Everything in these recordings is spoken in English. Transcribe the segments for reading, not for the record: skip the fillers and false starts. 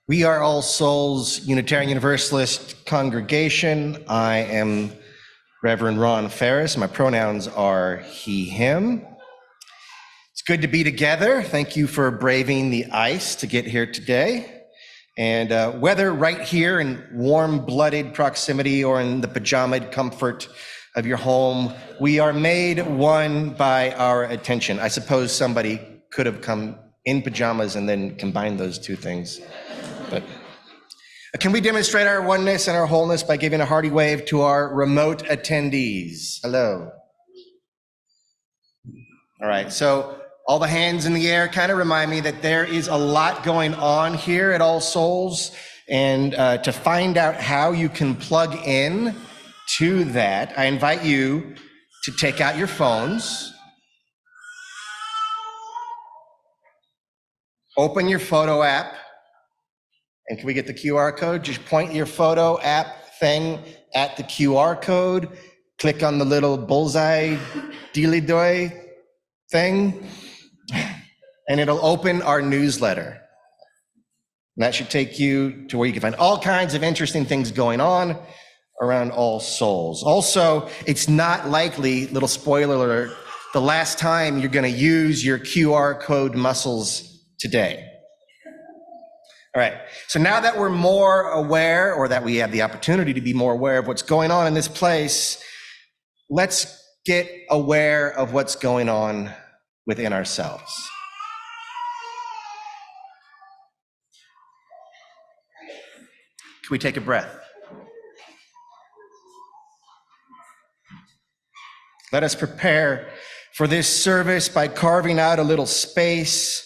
We are All Souls Unitarian Universalist congregation. I am Reverend Ron Phares. My pronouns are he, him. It's good to be together. Thank you for braving the ice to get here today. And whether right here in warm-blooded proximity or in the pajamaed comfort of your home, we are made one by our attention. I suppose somebody could have come in pajamas and then combined those two things. But can we demonstrate our oneness and our wholeness by giving a hearty wave to our remote attendees? Hello. All right, so all the hands in the air kind of remind me that there is a lot going on here at All Souls, and to find out how you can plug in to that, I invite you to take out your phones, open your photo app, and can we get the QR code? Just point your photo app thing at the QR code, click on the little bullseye dealy-doy thing, and it'll open our newsletter. And that should take you to where you can find all kinds of interesting things going on around All Souls. Also, it's not likely, little spoiler alert, the last time you're gonna use your QR code muscles today. All right, so now that we're more aware, or that we have the opportunity to be more aware of what's going on in this place, let's get aware of what's going on within ourselves. Can we take a breath? Let us prepare for this service by carving out a little space,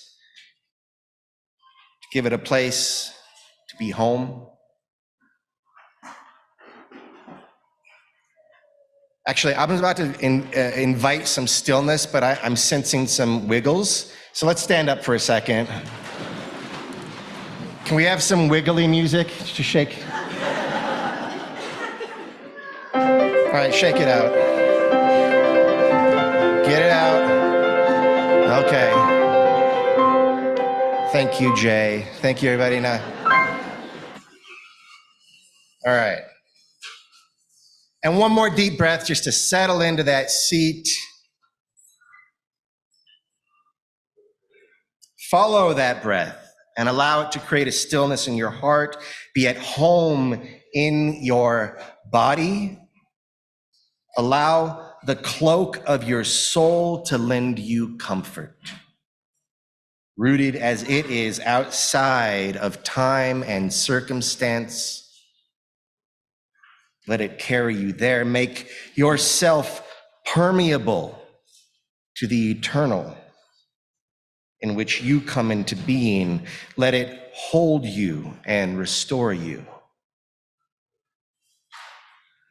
give it a place to be home. Actually, I'm about to invite some stillness, but I'm sensing some wiggles. So let's stand up for a second. Can we have some wiggly music to shake? All right, shake it out. Get it out. Okay. Thank you, Jay. Thank you, everybody. Now, all right. And one more deep breath just to settle into that seat. Follow that breath and allow it to create a stillness in your heart. Be at home in your body. Allow the cloak of your soul to lend you comfort. Rooted as it is outside of time and circumstance, let it carry you there. Make yourself permeable to the eternal in which you come into being. Let it hold you and restore you.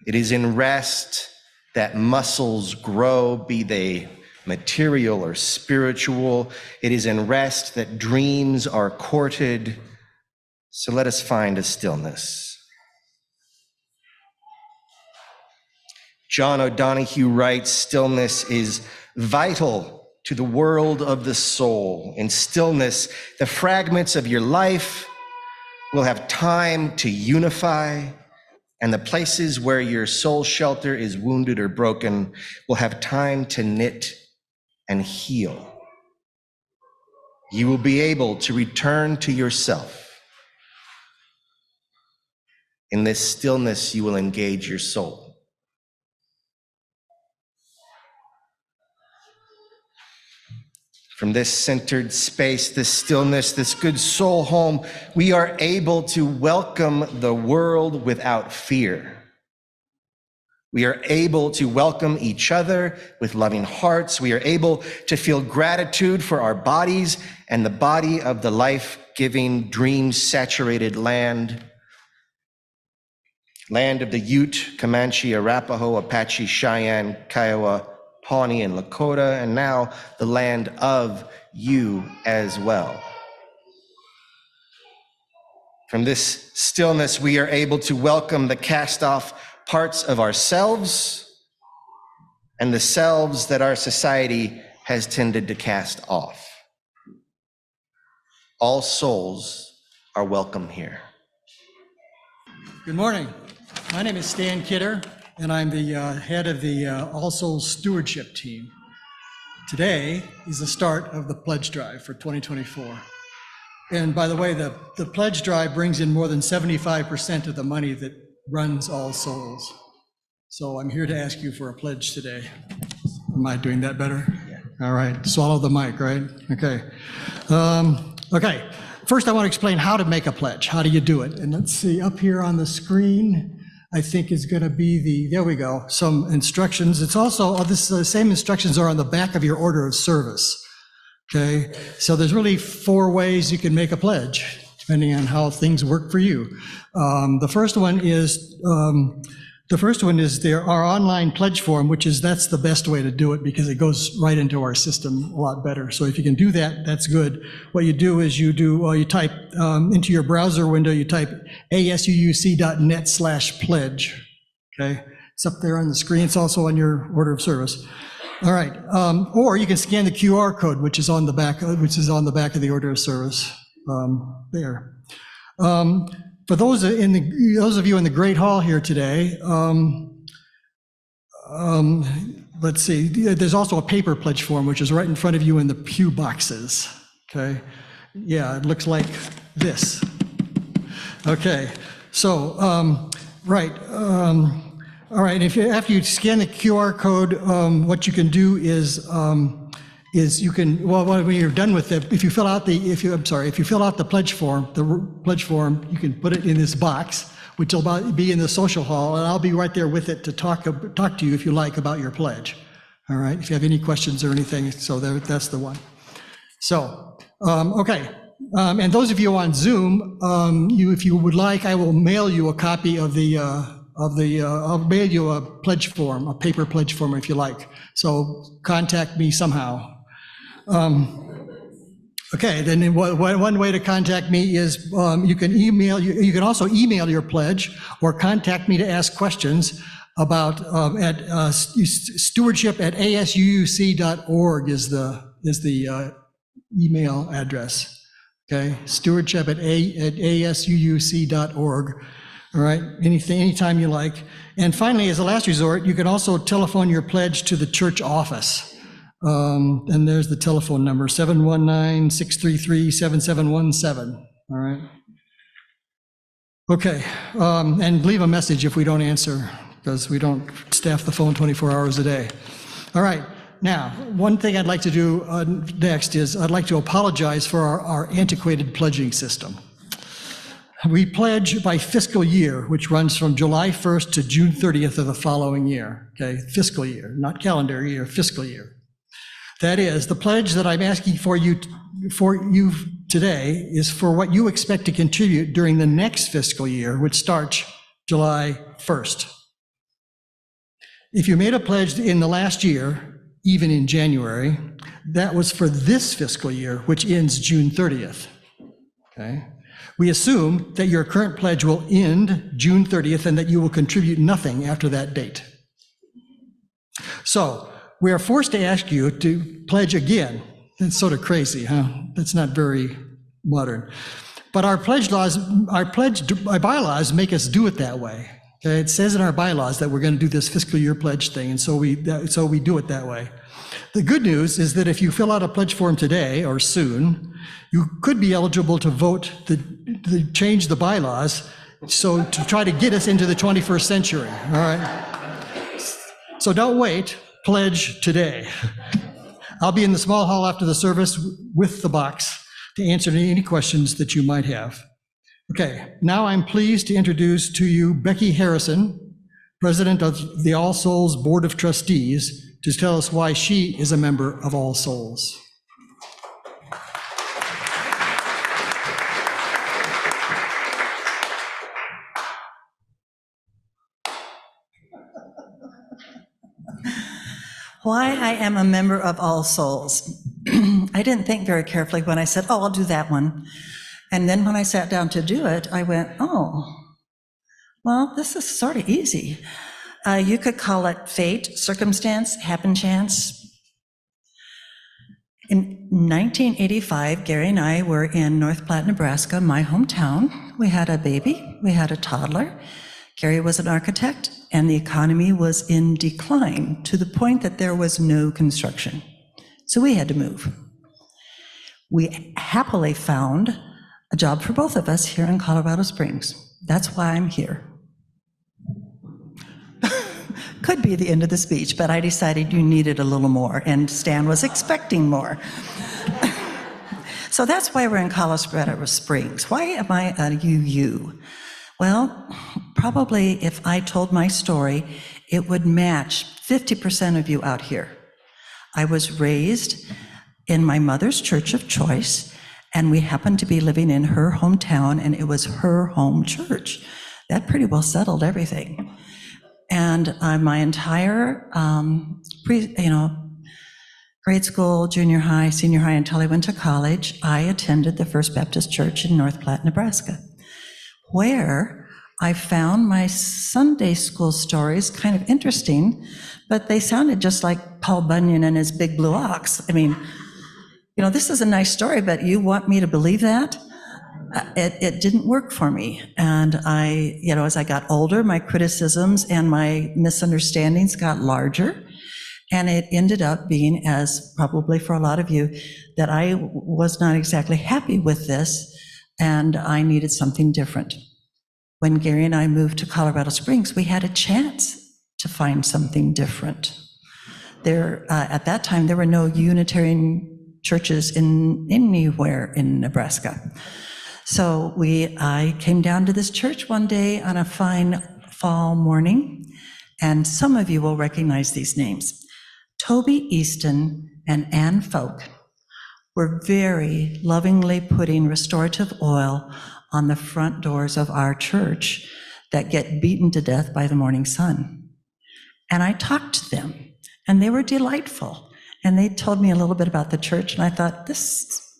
It is in rest that muscles grow, be they material or spiritual. It is in rest that dreams are courted. So let us find a stillness. John O'Donohue writes, stillness is vital to the world of the soul. In stillness, the fragments of your life will have time to unify, and the places where your soul shelter is wounded or broken will have time to knit and heal. You will be able to return to yourself. In this stillness, you will engage your soul. From this centered space, this stillness, this good soul home, we are able to welcome the world without fear. We are able to welcome each other with loving hearts. We are able to feel gratitude for our bodies and the body of the life-giving, dream-saturated land. Land of the Ute, Comanche, Arapaho, Apache, Cheyenne, Kiowa, Pawnee, and Lakota, and now the land of you as well. From this stillness, we are able to welcome the cast-off parts of ourselves and the selves that our society has tended to cast off. All souls are welcome here. Good morning. My name is Stan Kidder, and I'm the head of the All Souls Stewardship team. Today is the start of the pledge drive for 2024. And by the way, the pledge drive brings in more than 75% of the money that runs All Souls. So I'm here to ask you for a pledge today. Am I doing that better? Yeah. All right, swallow the mic, right? Okay. Okay, first I want to explain how to make a pledge. How do you do it? And let's see, up here on the screen, I think is going to be there we go, some instructions. It's also, the same instructions are on the back of your order of service. Okay, so there's really 4 ways you can make a pledge, depending on how things work for you. The first one is our online pledge form, that's the best way to do it because it goes right into our system a lot better. So if you can do that, that's good. What you do is you type into your browser window, you type asuuc.net/pledge. Okay, it's up there on the screen. It's also on your order of service. All right, or you can scan the QR code, which is on the back of the order of service there. For those of you in the Great Hall here today, let's see, there's also a paper pledge form, which is right in front of you in the pew boxes, okay? Yeah, it looks like this. Okay, so, all right, after you scan the QR code, what you can do is you can, when you're done with it, if you fill out the pledge form, you can put it in this box, which will be in the social hall, and I'll be right there with it to talk to you if you like about your pledge. All right, if you have any questions or anything, so that's the one. So, okay, and those of you on Zoom, if you would like, I will mail you a copy of I'll mail you a pledge form, a paper pledge form if you like. So contact me somehow. Okay, then one way to contact me is you can also email your pledge or contact me to ask questions about at stewardship@asuuc.org is the email address. Okay, stewardship@asuuc.org. All right, anytime you like. And finally, as a last resort, you can also telephone your pledge to the church office. And there's the telephone number, 719-633-7717. All right. Okay, and leave a message if we don't answer, because we don't staff the phone 24 hours a day. All right, now, one thing I'd like to do next is I'd like to apologize for our antiquated pledging system. We pledge by fiscal year, which runs from July 1st to June 30th of the following year, okay? Fiscal year, not calendar year, fiscal year. That is, the pledge that I'm asking for you today is for what you expect to contribute during the next fiscal year, which starts July 1st. If you made a pledge in the last year, even in January, that was for this fiscal year, which ends June 30th, okay? We assume that your current pledge will end June 30th and that you will contribute nothing after that date. So we are forced to ask you to pledge again. That's sort of crazy, huh? That's not very modern. But our bylaws make us do it that way. Okay? It says in our bylaws that we're going to do this fiscal year pledge thing, and so we do it that way. The good news is that if you fill out a pledge form today or soon, you could be eligible to vote to change the bylaws so to try to get us into the 21st century, all right? So don't wait, pledge today. I'll be in the small hall after the service with the box to answer any questions that you might have. Okay, now I'm pleased to introduce to you Becky Harrison, President of the All Souls Board of Trustees, to tell us why she is a member of All Souls. Why I am a member of All Souls. I didn't think very carefully when I said, oh, I'll do that one. And then when I sat down to do it, I went, oh, well, this is sort of easy. You could call it fate, circumstance, happen chance. In 1985, Gary and I were in North Platte, Nebraska, my hometown. We had a baby, we had a toddler. Gary was an architect, and the economy was in decline to the point that there was no construction. So we had to move. We happily found a job for both of us here in Colorado Springs. That's why I'm here. Could be the end of the speech, but I decided you needed a little more, and Stan was expecting more. So that's why we're in Colorado Springs. Why am I a UU? Well, probably if I told my story, it would match 50% of you out here. I was raised in my mother's church of choice, and we happened to be living in her hometown, and it was her home church. That pretty well settled everything. And my entire, grade school, junior high, senior high, until I went to college, I attended the First Baptist Church in North Platte, Nebraska, where I found my Sunday school stories kind of interesting, but they sounded just like Paul Bunyan and his big blue ox. I mean, this is a nice story, but you want me to believe that? It didn't work for me. And as I got older, my criticisms and my misunderstandings got larger. And it ended up being, as probably for a lot of you, that I was not exactly happy with this, and I needed something different. When Gary and I moved to Colorado Springs, we had a chance to find something different. At that time, there were no Unitarian churches anywhere in Nebraska. So I came down to this church one day on a fine fall morning, and some of you will recognize these names. Toby Easton and Ann Folk were very lovingly putting restorative oil on the front doors of our church that get beaten to death by the morning sun. And I talked to them, and they were delightful. And they told me a little bit about the church, and I thought, this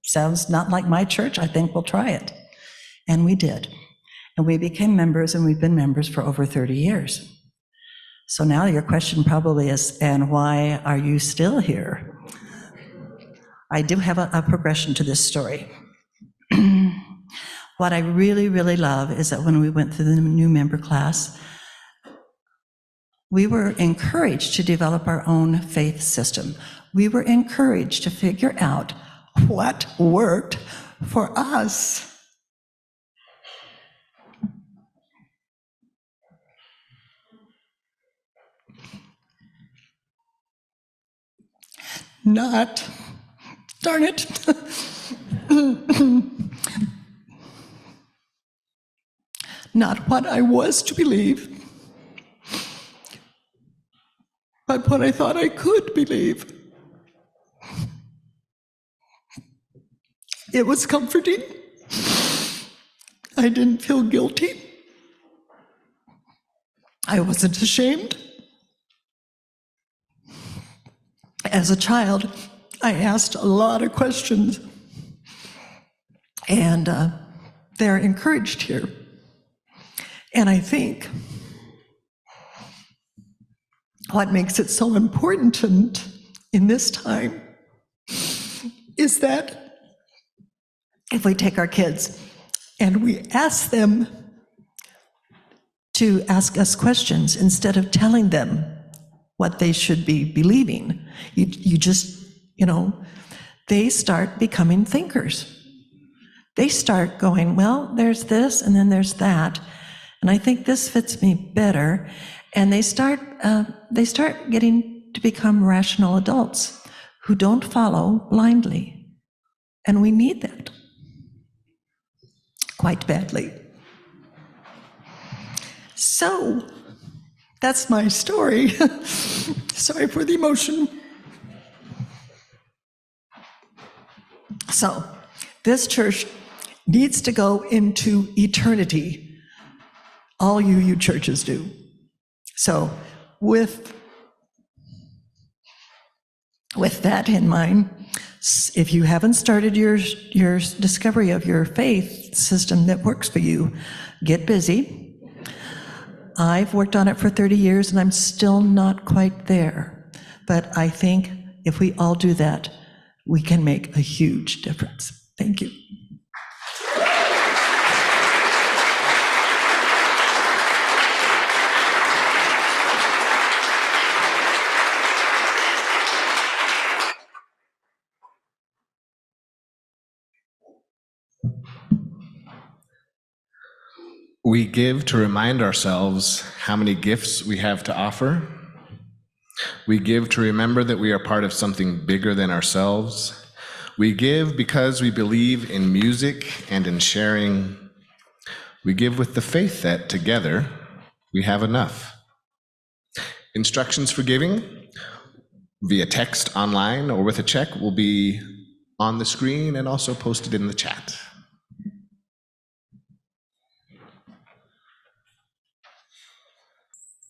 sounds not like my church. I think we'll try it. And we did. And we became members, and we've been members for over 30 years. So now your question probably is, and why are you still here? I do have a progression to this story. What I really, really love is that when we went through the new member class, we were encouraged to develop our own faith system. We were encouraged to figure out what worked for us. Darn it. Not what I was to believe, but what I thought I could believe. It was comforting. I didn't feel guilty. I wasn't ashamed. As a child, I asked a lot of questions, and they're encouraged here. And I think what makes it so important in this time is that if we take our kids and we ask them to ask us questions instead of telling them what they should be believing, they start becoming thinkers. They start going, well, there's this and then there's that, and I think this fits me better. And they start getting to become rational adults who don't follow blindly. And we need that quite badly. So that's my story. Sorry for the emotion. So this church needs to go into eternity. All you churches do. So with that in mind, if you haven't started your discovery of your faith system that works for you, get busy. I've worked on it for 30 years and I'm still not quite there, but I think if we all do that, we can make a huge difference. Thank you. We give to remind ourselves how many gifts we have to offer. We give to remember that we are part of something bigger than ourselves. We give because we believe in music and in sharing. We give with the faith that together we have enough. Instructions for giving via text, online, or with a check will be on the screen and also posted in the chat.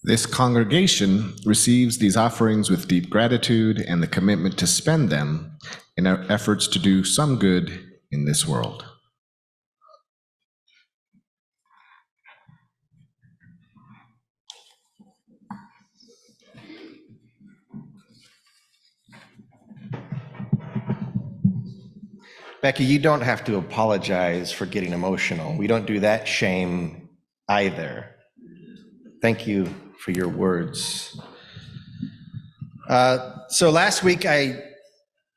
This congregation receives these offerings with deep gratitude and the commitment to spend them in our efforts to do some good in this world. Becky, you don't have to apologize for getting emotional. We don't do that shame either. Thank you for your words. So last week I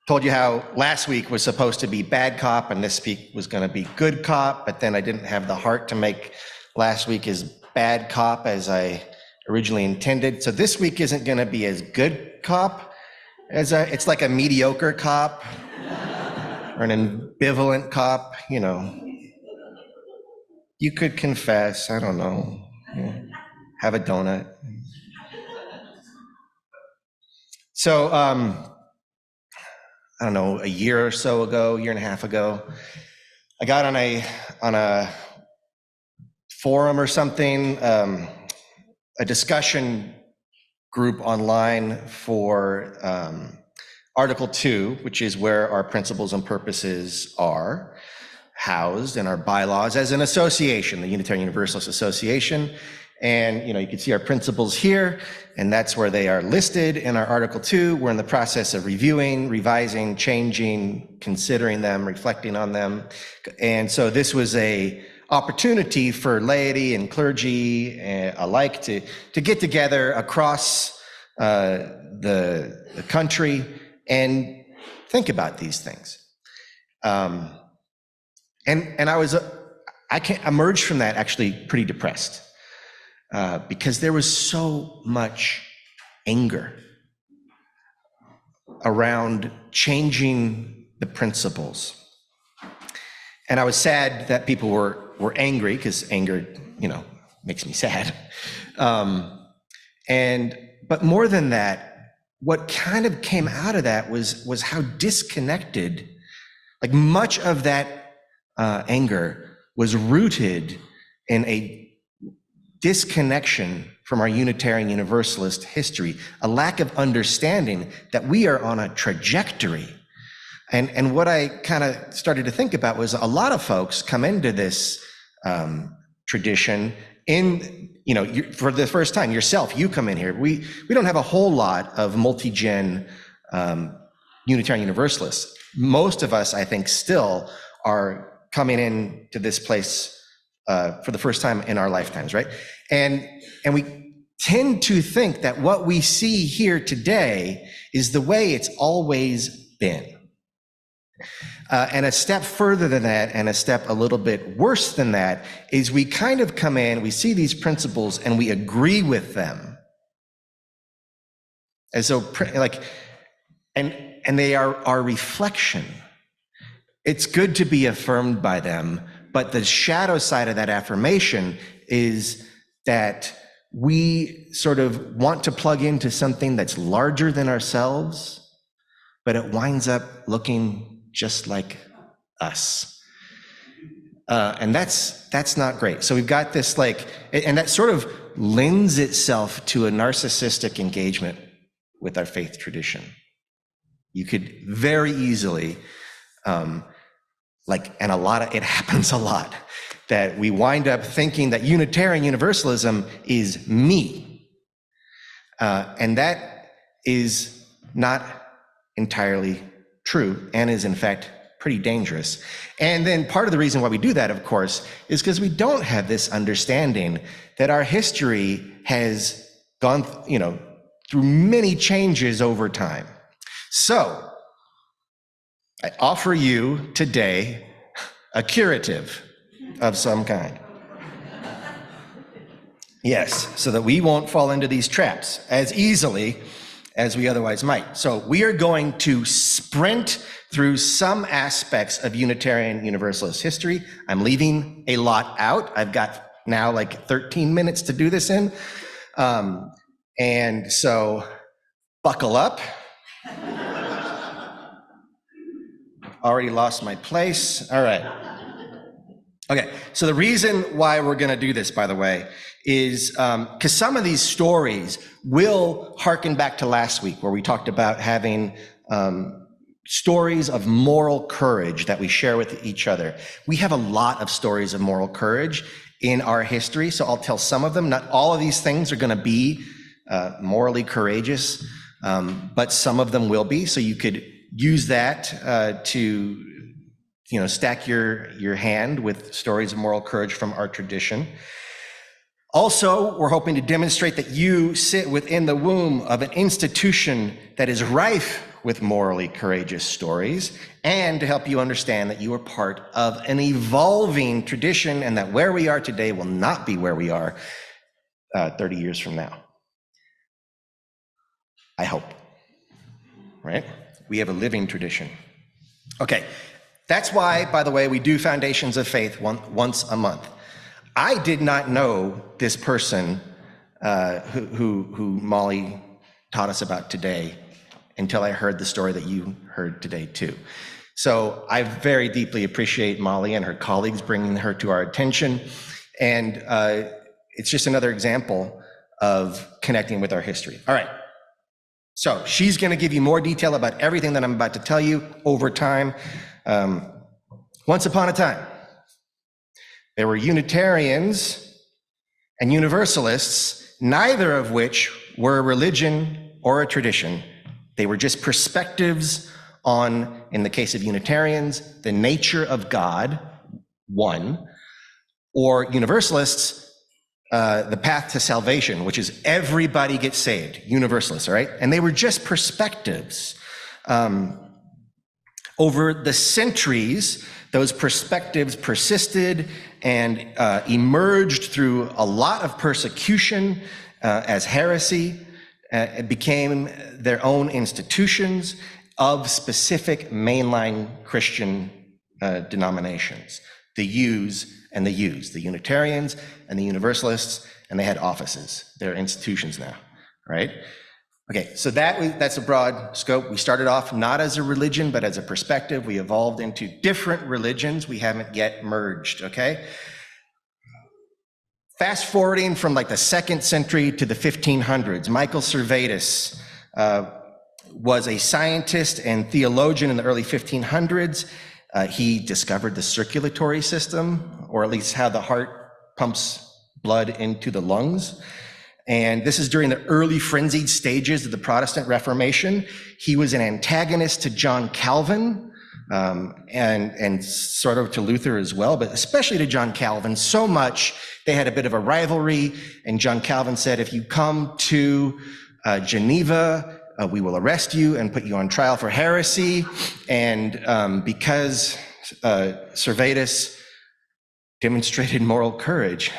told you how last week was supposed to be bad cop and this week was going to be good cop, but then I didn't have the heart to make last week as bad cop as I originally intended. So this week isn't going to be as good cop as it's like a mediocre cop or an ambivalent cop, you know. You could confess, I don't know, have a donut. So, I don't know, a year or so ago, year and a half ago, I got on a forum or something, a discussion group online for Article 2, which is where our principles and purposes are housed in our bylaws as an association, the Unitarian Universalist Association. And you can see our principles here, and that's where they are listed in our Article 2. We're in the process of reviewing, revising, changing, considering them, reflecting on them. And so this was a opportunity for laity and clergy alike to get together across the country and think about these things. And I emerged from that actually pretty depressed. Because there was so much anger around changing the principles. And I was sad that people were angry, because anger, makes me sad. But more than that, what kind of came out of that was how disconnected, like much of that anger was rooted in a disconnection from our Unitarian Universalist history, a lack of understanding that we are on a trajectory. And what I kind of started to think about was a lot of folks come into this tradition for the first time. Yourself, you come in here. We don't have a whole lot of multi-gen Unitarian Universalists. Most of us, I think, still are coming into this place for the first time in our lifetimes, right? And we tend to think that what we see here today is the way it's always been. And a step further than that, and a step a little bit worse than that, is we kind of come in, we see these principles, and we agree with them. As though, and they are our reflection. It's good to be affirmed by them, but the shadow side of that affirmation is that we sort of want to plug into something that's larger than ourselves, but it winds up looking just like us. And that's not great. So we've got this and that sort of lends itself to a narcissistic engagement with our faith tradition. You could very easily, and it happens a lot, that we wind up thinking that Unitarian Universalism is me. And that is not entirely true and is in fact pretty dangerous. And then part of the reason why we do that, of course, is because we don't have this understanding that our history has gone, through many changes over time. So I offer you today a curative of some kind. Yes, so that we won't fall into these traps as easily as we otherwise might. So we are going to sprint through some aspects of Unitarian Universalist history. I'm leaving a lot out. I've got now like 13 minutes to do this in. And so buckle up. Already lost my place. All right. Okay, so the reason why we're going to do this, by the way, is because some of these stories will harken back to last week, where we talked about having stories of moral courage that we share with each other. We have a lot of stories of moral courage in our history, so I'll tell some of them. Not all of these things are going to be morally courageous, but some of them will be, so you could use that to stack your hand with stories of moral courage from our tradition. Also, we're hoping to demonstrate that you sit within the womb of an institution that is rife with morally courageous stories, and to help you understand that you are part of an evolving tradition, and that where we are today will not be where we are 30 years from now. I hope, right? We have a living tradition. Okay, that's why, by the way, we do Foundations of Faith once a month. I did not know this person who Molly taught us about today until I heard the story that you heard today too. So I very deeply appreciate Molly and her colleagues bringing her to our attention. And it's just another example of connecting with our history. All right. So she's going to give you more detail about everything that I'm about to tell you over time. Once upon a time, there were Unitarians and Universalists, neither of which were a religion or a tradition. They were just perspectives on, in the case of Unitarians, the nature of God, one, or Universalists, the path to salvation, which is everybody gets saved, Universalists, all right? And they were just perspectives. Over the centuries, those perspectives persisted and emerged through a lot of persecution as heresy. It became their own institutions of specific mainline Christian denominations, the U's and the U's, the Unitarians and the Universalists, and they had offices. They're institutions now, right? Okay, so that's a broad scope. We started off not as a religion, but as a perspective. We evolved into different religions. We haven't yet merged, okay? Fast forwarding from like the 2nd century to the 1500s, Michael Servetus was a scientist and theologian in the early 1500s. He discovered the circulatory system, or at least how the heart pumps blood into the lungs. And this is during the early frenzied stages of the Protestant Reformation. He was an antagonist to John Calvin, and sort of to Luther as well, but especially to John Calvin, so much they had a bit of a rivalry. And John Calvin said, if you come to Geneva, we will arrest you and put you on trial for heresy. And because Servetus demonstrated moral courage,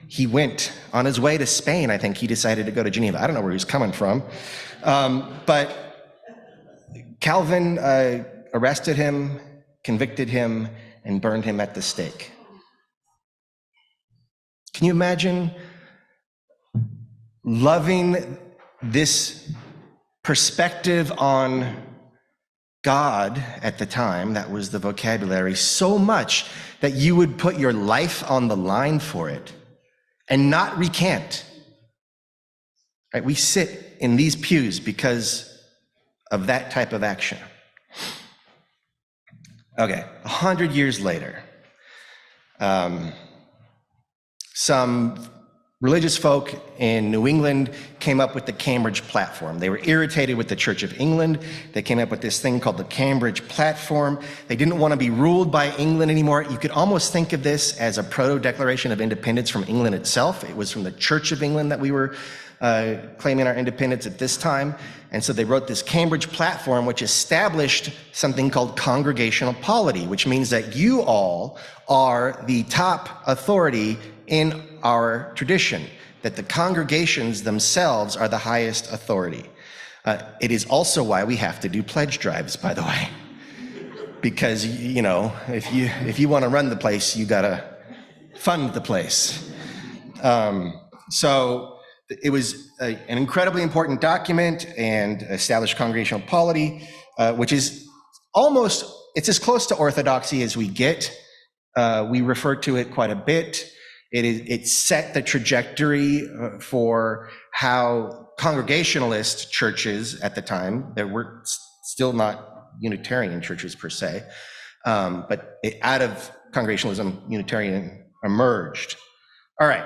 he went on his way to Spain. I think he decided to go to Geneva. I don't know where he was coming from. But Calvin arrested him, convicted him, and burned him at the stake. Can you imagine loving this perspective on God at the time? That was the vocabulary, so much that you would put your life on the line for it and not recant. Right? We sit in these pews because of that type of action. Okay, 100 years later, some religious folk in New England came up with the Cambridge Platform. They were irritated with the Church of England. They came up with this thing called the Cambridge Platform. They didn't want to be ruled by England anymore. You could almost think of this as a proto-declaration of independence from England itself. It was from the Church of England that we were claiming our independence at this time. And so they wrote this Cambridge Platform, which established something called congregational polity, which means that you all are the top authority in our tradition, that the congregations themselves are the highest authority. It is also why we have to do pledge drives, by the way, because, you know, if you want to run the place, you got to fund the place. So it was an incredibly important document and established congregational polity, which is almost, it's as close to orthodoxy as we get. We refer to it quite a bit. It set the trajectory for how Congregationalist churches at the time, there were still not Unitarian churches per se, but out of Congregationalism, Unitarian emerged. All right.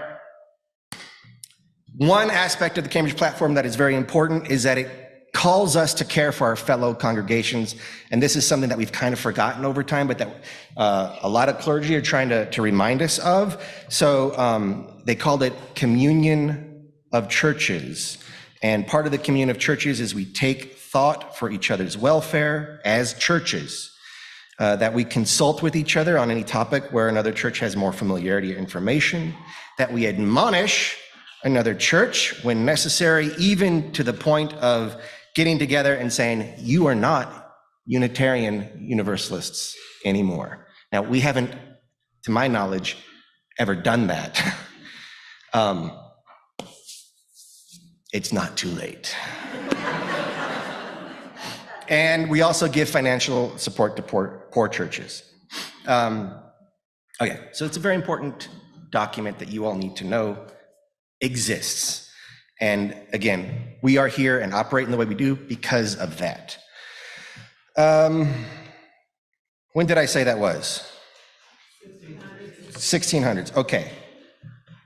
One aspect of the Cambridge Platform that is very important is that it calls us to care for our fellow congregations. And this is something that we've kind of forgotten over time, but that a lot of clergy are trying to remind us of. So they called it communion of churches. And part of the communion of churches is we take thought for each other's welfare as churches, that we consult with each other on any topic where another church has more familiarity or information, that we admonish another church when necessary, even to the point of getting together and saying, you are not Unitarian Universalists anymore. Now, we haven't, to my knowledge, ever done that. It's not too late. And we also give financial support to poor churches. Okay, so it's a very important document that you all need to know exists. And again, we are here and operate in the way we do because of that. When did I say that was? 1600s. Okay.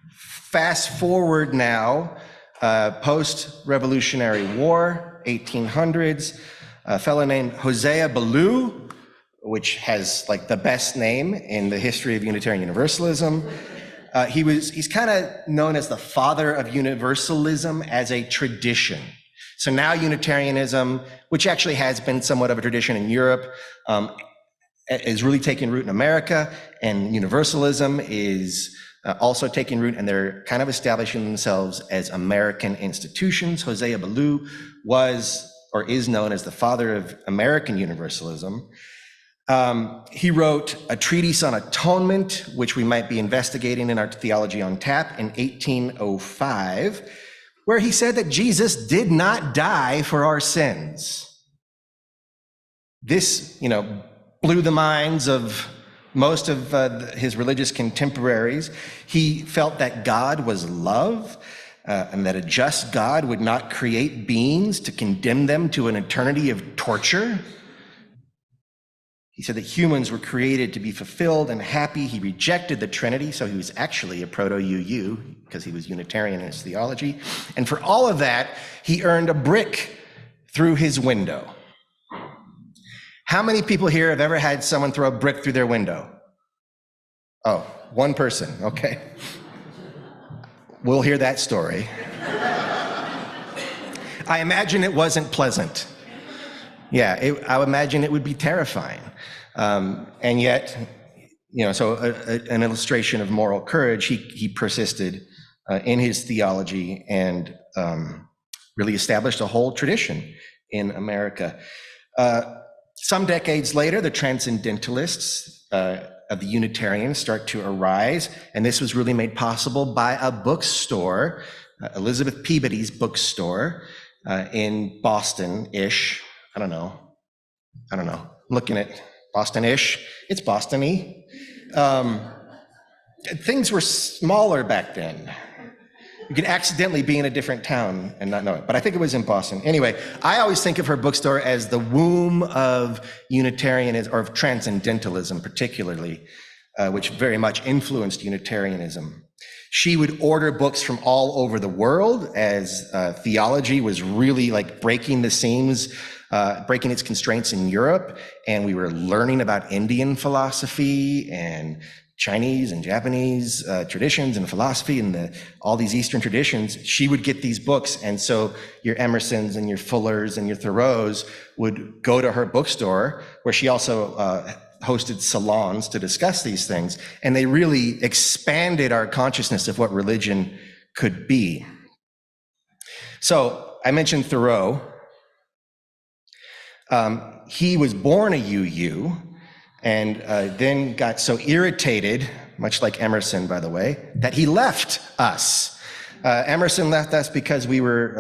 Fast forward now, post-Revolutionary War, 1800s, a fellow named Hosea Ballou, which has like the best name in the history of Unitarian Universalism. He's kind of known as the father of universalism as a tradition. So now Unitarianism, which actually has been somewhat of a tradition in Europe, is really taking root in America, and universalism is also taking root, and they're kind of establishing themselves as American institutions. Hosea Ballou was or is known as the father of American Universalism. He wrote a treatise on atonement, which we might be investigating in our Theology on Tap in 1805, where he said that Jesus did not die for our sins. This, blew the minds of most of his religious contemporaries. He felt that God was love, and that a just God would not create beings to condemn them to an eternity of torture. He said that humans were created to be fulfilled and happy. He rejected the Trinity, so he was actually a proto-UU because he was Unitarian in his theology. And for all of that, he earned a brick through his window. How many people here have ever had someone throw a brick through their window? Oh, one person, okay. We'll hear that story. I imagine it wasn't pleasant. Yeah, I would imagine it would be terrifying. And yet, so an illustration of moral courage, he persisted in his theology and really established a whole tradition in America. Some decades later, the transcendentalists of the Unitarians start to arise, and this was really made possible by a bookstore, Elizabeth Peabody's bookstore in Boston-ish. I don't know. Looking at Boston-ish. It's Boston-y. Things were smaller back then. You could accidentally be in a different town and not know it, but I think it was in Boston. Anyway, I always think of her bookstore as the womb of Unitarianism, or of Transcendentalism particularly, which very much influenced Unitarianism. She would order books from all over the world as theology was really like breaking the seams, breaking its constraints in Europe. And we were learning about Indian philosophy and Chinese and Japanese traditions and philosophy and all these Eastern traditions. She would get these books. And so your Emersons and your Fullers and your Thoreaus would go to her bookstore, where she also hosted salons to discuss these things. And they really expanded our consciousness of what religion could be. So I mentioned Thoreau. He was born a UU and then got so irritated, much like Emerson, by the way, that he left us. Emerson left us because we were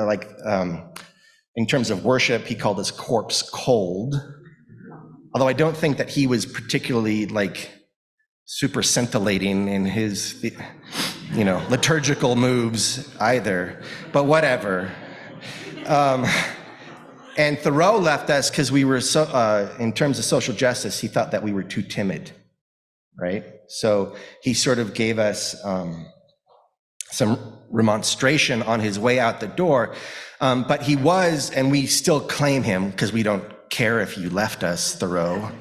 in terms of worship, he called us corpse cold. Although I don't think that he was particularly super scintillating in his, liturgical moves either, but whatever. And Thoreau left us because we were in terms of social justice, he thought that we were too timid, right? So he sort of gave us some remonstration on his way out the door. But he was, and we still claim him because we don't care if you left us, Thoreau.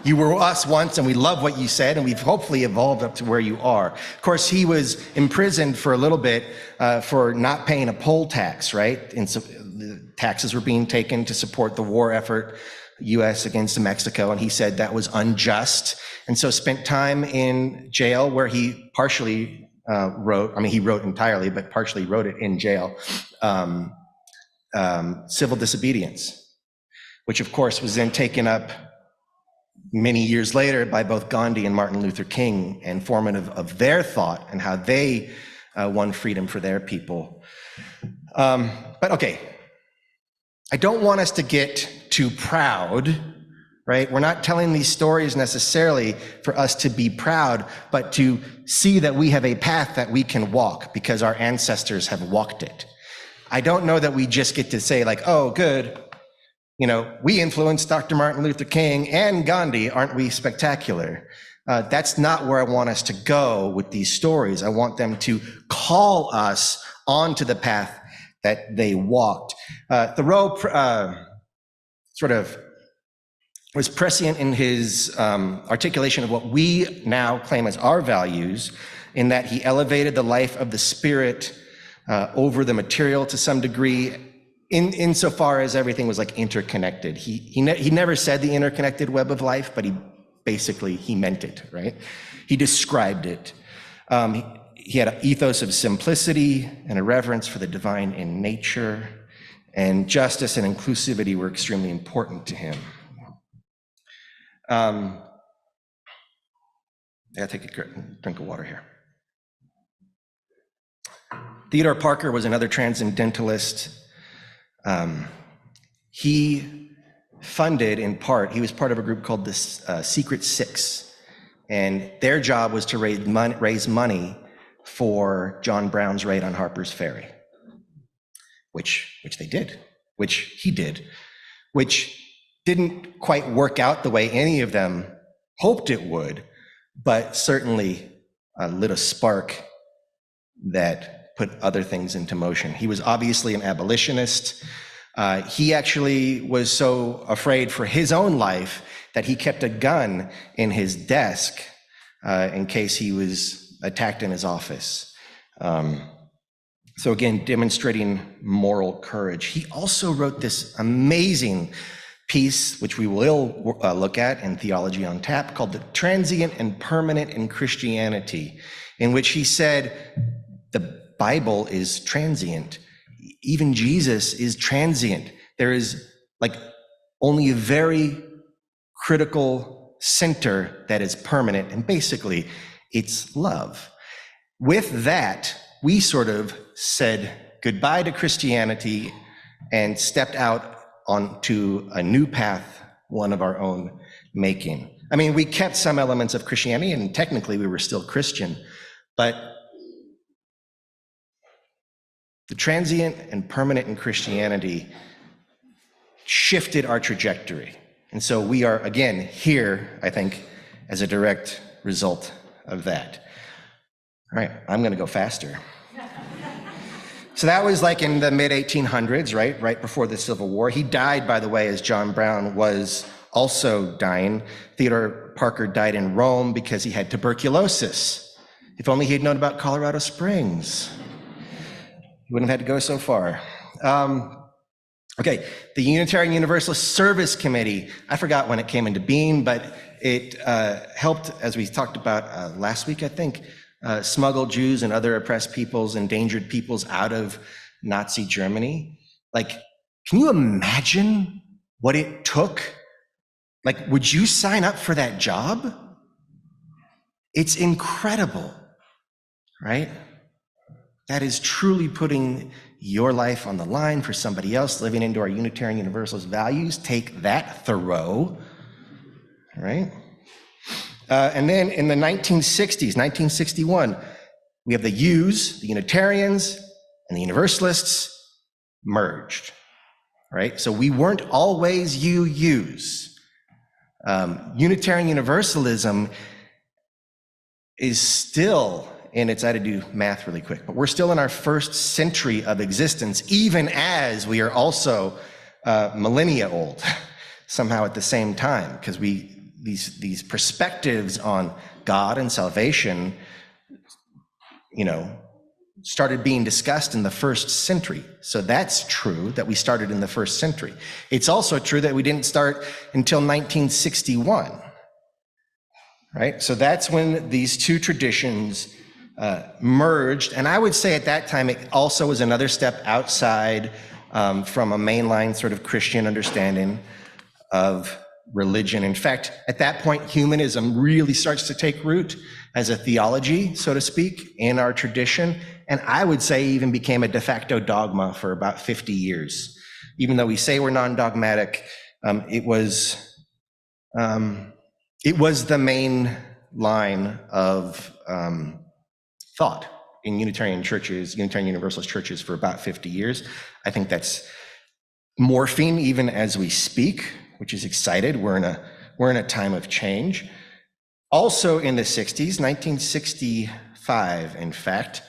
You were us once, and we love what you said, and we've hopefully evolved up to where you are. Of course, he was imprisoned for a little bit for not paying a poll tax, right? And so the taxes were being taken to support the war effort, U.S. against Mexico, and he said that was unjust, and so spent time in jail where he partially he wrote entirely, but partially wrote it in jail, civil disobedience, which of course was then taken up many years later by both Gandhi and Martin Luther King, and formative of their thought and how they won freedom for their people. But okay, I don't want us to get too proud, right? We're not telling these stories necessarily for us to be proud, but to see that we have a path that we can walk because our ancestors have walked it. I don't know that we just get to say oh, good, we influenced Dr. Martin Luther King and Gandhi, aren't we spectacular? That's not where I want us to go with these stories. I want them to call us onto the path that they walked. Thoreau sort of was prescient in his articulation of what we now claim as our values, in that he elevated the life of the spirit over the material to some degree, insofar as everything was interconnected. He never said the interconnected web of life, but he meant it, right? He described it. He had an ethos of simplicity and a reverence for the divine in nature, and justice and inclusivity were extremely important to him. I gotta take a drink of water here. Theodore Parker was another transcendentalist. He funded, in part, he was part of a group called the Secret Six, and their job was to raise money for John Brown's raid on Harper's Ferry, which they did, which he did, which didn't quite work out the way any of them hoped it would, but certainly lit a spark that put other things into motion. He was obviously an abolitionist. He actually was so afraid for his own life that he kept a gun in his desk in case he was attacked in his office. So again, demonstrating moral courage. He also wrote this amazing piece, which we will look at in Theology on Tap, called The Transient and Permanent in Christianity, in which he said the Bible is transient. Even Jesus is transient. There is only a very critical center that is permanent, and basically it's love. With that, we sort of said goodbye to Christianity and stepped out onto a new path, one of our own making. I mean, we kept some elements of Christianity, and technically we were still Christian, but the transient and permanent in Christianity shifted our trajectory. And so we are, again, here, I think, as a direct result of that. All right, I'm going to go faster. So that was like in the mid 1800s, right? Right before the Civil War. He died, by the way, as John Brown was also dying. Theodore Parker died in Rome because he had tuberculosis. If only he had known about Colorado Springs, he wouldn't have had to go so far. Okay, the Unitarian Universalist Service Committee. I forgot when it came into being, but it helped, as we talked about last week, I think, smuggle Jews and other oppressed peoples, endangered peoples out of Nazi Germany. Like, can you imagine what it took? Like, would you sign up for that job? It's incredible, right? That is truly putting your life on the line for somebody else, living into our Unitarian Universalist values. Take that, Thoreau, right? And then in the 1960s, 1961, we have the U's, the Unitarians, and the Universalists merged, right? So we weren't always UUs. Unitarian Universalism is still in its, I had to do math really quick, but we're still in our first century of existence, even as we are also millennia old, somehow at the same time, because these perspectives on God and salvation, started being discussed in the first century. So that's true that we started in the first century. It's also true that we didn't start until 1961, right? So that's when these two traditions merged. And I would say at that time, it also was another step outside from a mainline sort of Christian understanding of religion. In fact, at that point, humanism really starts to take root as a theology, so to speak, in our tradition. And I would say even became a de facto dogma for about 50 years. Even though we say we're non-dogmatic, it was the main line of thought in Unitarian churches, Unitarian Universalist churches for about 50 years. I think that's morphing even as we speak, which is excited. We're in a time of change. Also in the 60s, 1965, in fact,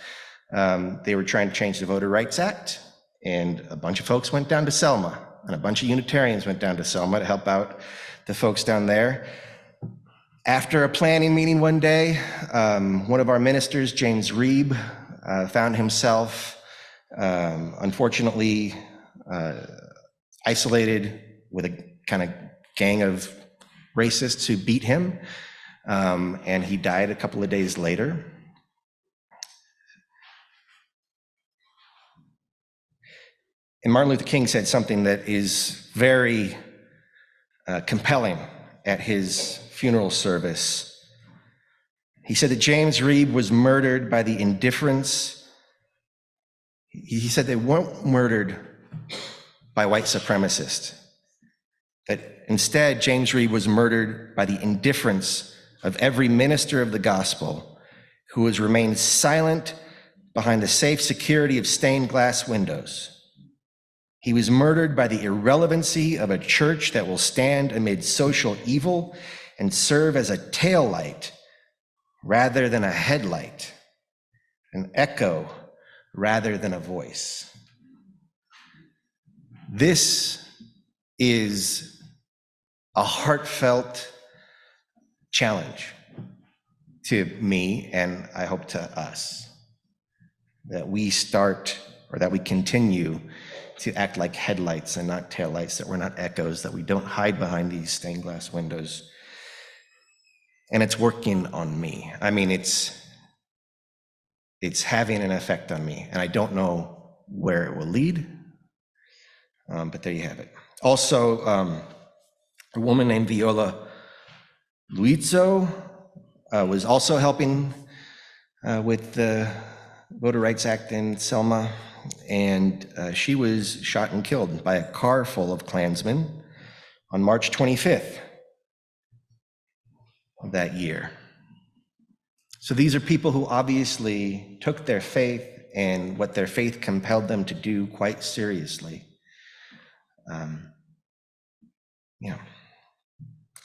they were trying to change the Voter Rights Act, and a bunch of folks went down to Selma, and a bunch of Unitarians went down to Selma to help out the folks down there. After a planning meeting one day, one of our ministers, James Reeb, found himself, unfortunately, isolated with a kind of gang of racists who beat him, and he died a couple of days later. And Martin Luther King said something that is very compelling at his funeral service. He said that James Reeb was murdered by the indifference. He said they weren't murdered by white supremacists. That instead, James Reeb was murdered by the indifference of every minister of the gospel who has remained silent behind the safe security of stained glass windows. He was murdered by the irrelevancy of a church that will stand amid social evil and serve as a taillight rather than a headlight, an echo rather than a voice. This is a heartfelt challenge to me, and I hope to us, that we start, or that we continue to act like headlights and not taillights, that we're not echoes, that we don't hide behind these stained glass windows. And it's working on me. I mean, it's having an effect on me, and I don't know where it will lead, but there you have it. Also, a woman named Viola Luizzo was also helping with the Voter Rights Act in Selma, and she was shot and killed by a car full of Klansmen on March 25th of that year. So these are people who obviously took their faith and what their faith compelled them to do quite seriously.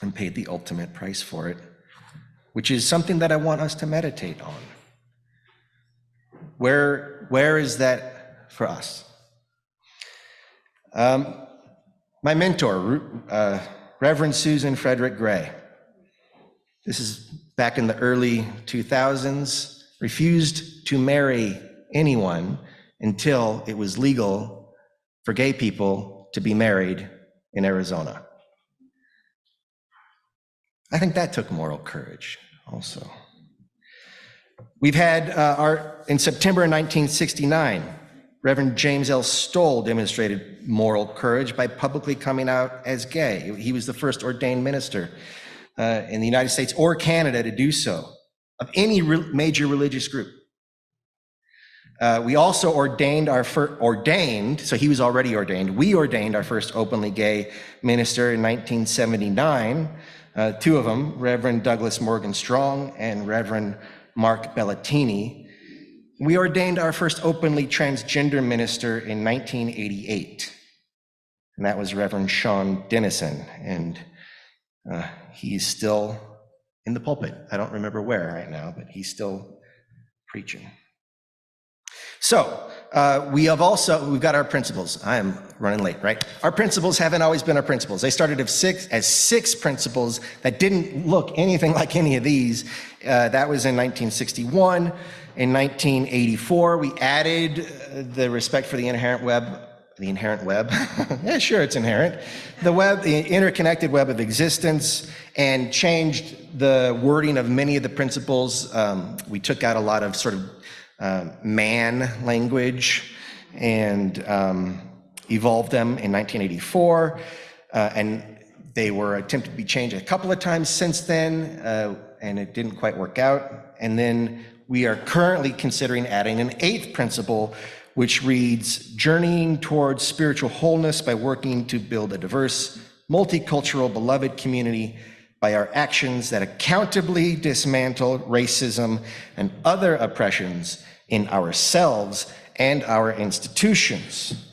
And paid the ultimate price for it, which is something that I want us to meditate on. Where is that for us? My mentor, Reverend Susan Frederick Gray. This is back in the early 2000s, refused to marry anyone until it was legal for gay people to be married in Arizona. I think that took moral courage also. We've had in September 1969, Reverend James L. Stoll demonstrated moral courage by publicly coming out as gay. He was the first ordained minister in the United States or Canada to do so, of any major religious group. We also ordained, so he was already ordained. We ordained our first openly gay minister in 1979. Two of them, Reverend Douglas Morgan Strong and Reverend Mark Bellatini. We ordained our first openly transgender minister in 1988, and that was Reverend Sean Dennison, and he's still in the pulpit. I don't remember where right now, but he's still preaching. So we've got our principles. I am running late, right? Our principles haven't always been our principles. They started as six principles that didn't look anything like any of these. That was in 1961. In 1984, we added the respect for the inherent web. The inherent web? Yeah, sure, it's inherent. The web, the interconnected web of existence, and changed the wording of many of the principles. We took out a lot of sort of man language and evolved them in 1984, and they were attempted to be changed a couple of times since then, and it didn't quite work out. And then we are currently considering adding an eighth principle, which reads, journeying towards spiritual wholeness by working to build a diverse, multicultural, beloved community by our actions that accountably dismantle racism and other oppressions in ourselves and our institutions.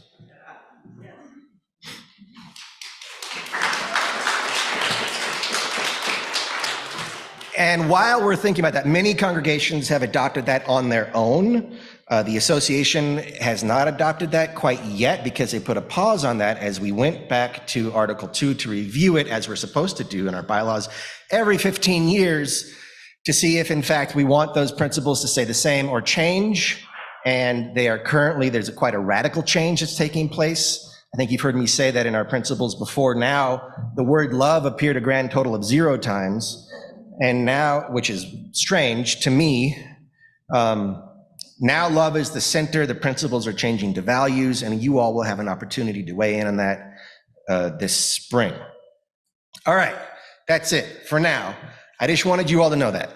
And while we're thinking about that, many congregations have adopted that on their own. The association has not adopted that quite yet because they put a pause on that as we went back to Article 2 to review it, as we're supposed to do in our bylaws every 15 years to see if in fact we want those principles to stay the same or change. And they are currently, there's quite a radical change that's taking place. I think you've heard me say that in our principles before now. The word love appeared a grand total of 0 times. And now, which is strange to me, now love is the center, the principles are changing to values, and you all will have an opportunity to weigh in on that this spring. All right, that's it for now. I just wanted you all to know that.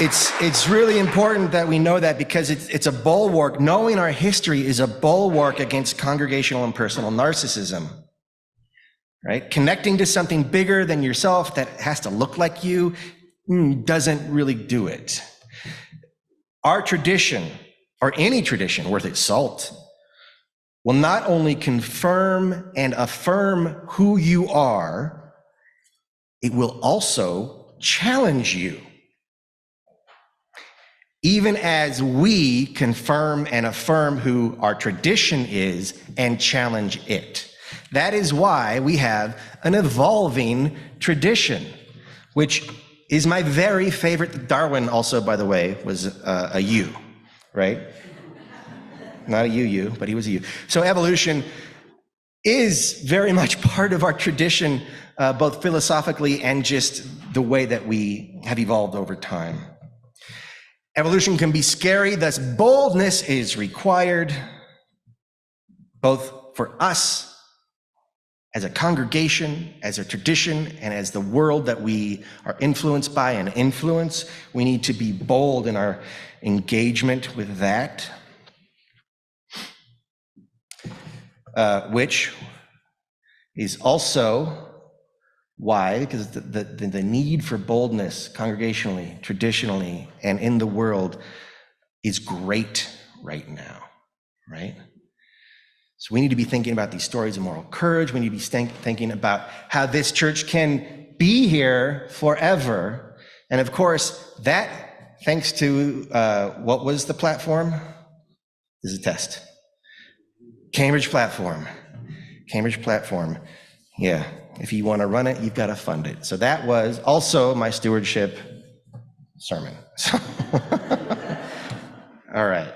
It's really important that we know that because it's a bulwark. Knowing our history is a bulwark against congregational and personal narcissism, right? Connecting to something bigger than yourself that has to look like you doesn't really do it. Our tradition, or any tradition worth its salt, will not only confirm and affirm who you are, it will also challenge you. Even as we confirm and affirm who our tradition is and challenge it. That is why we have an evolving tradition, which is my very favorite. Darwin also, by the way, was a U, right? Not a UU, but he was a U. So evolution is very much part of our tradition, both philosophically and just the way that we have evolved over time. Evolution can be scary, thus boldness is required, both for us as a congregation, as a tradition, and as the world that we are influenced by and influence. We need to be bold in our engagement with that, which is also why, because the need for boldness congregationally, traditionally, and in the world is great right now, right? So we need to be thinking about these stories of moral courage. We need to be thinking about how this church can be here forever. And of course, that, thanks to, what was the platform? This is a test. Cambridge platform. Cambridge platform. Yeah, if you want to run it, you've got to fund it. So that was also my stewardship sermon. All right.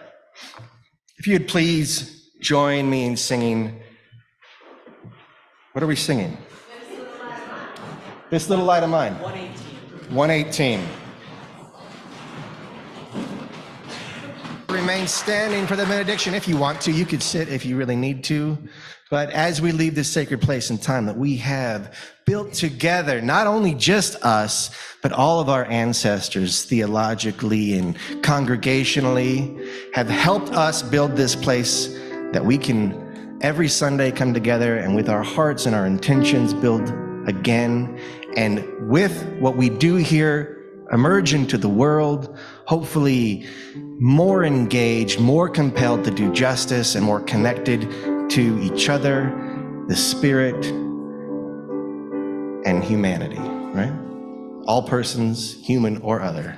If you'd please join me in singing. What are we singing? This Little Light of Mine. 118. 118. Remain standing for the benediction if you want to. You could sit if you really need to. But as we leave this sacred place and time that we have built together, not only just us, but all of our ancestors theologically and congregationally have helped us build this place that we can every Sunday come together and with our hearts and our intentions build again. And with what we do here, emerge into the world, hopefully more engaged, more compelled to do justice, and more connected to each other, the spirit, and humanity, right? All persons, human or other.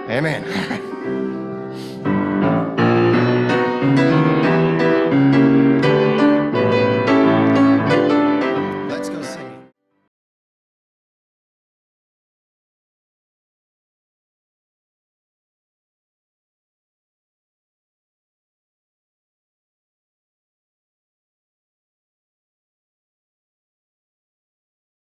Amen.